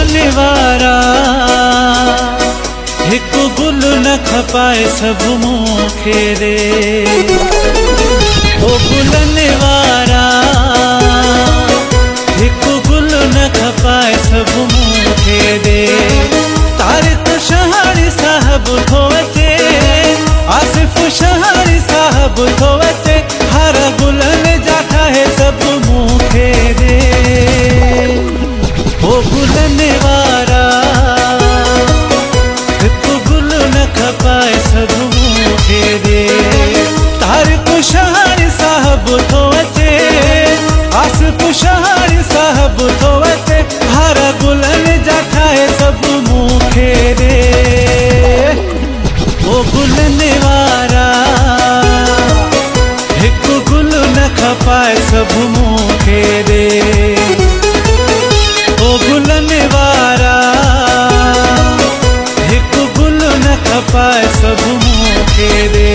गुलनि वारा हिकु गुल न खपाए सब मूंखे रे। ओ गुलनि वारा हिकु गुल न खपाए सब मूंखे रे। तारिक शहाणी साहब थो अचे, आसिफ शहाणी साहब थो अचे, हर गुलनि जा ठाहे सब मूंखे रे। ओ गुलनि वारा हिकु गुल न खपाए सब मूंखे रे। तारिक शहाणी साहब थो अचे, आसिफ शहाणी साहब थो अचे, हर गुलनि जा ठाहे सब मूंखे रे। ओ गुलनि वारा हिकु गुल न खपाए सब मूंखे रे। ओ गुलनि वारा हिकु गुल न खपाए सब मूंखे रे।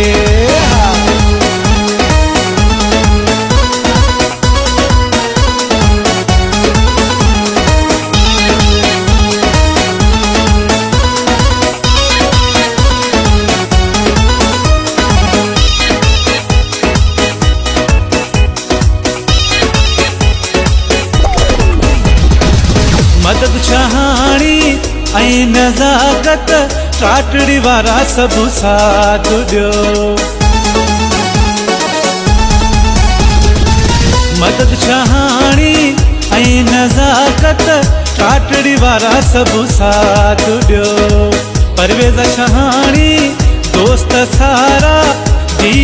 मदद शहाणी ऐं नज़ाकत टाटड़ी वारा सब साथ ॾियो। मदद शहाणी ऐं नज़ाकत टाटड़ी वारा सब साथ ॾियो। परवेज़ शहाणी दोस्त सारा डी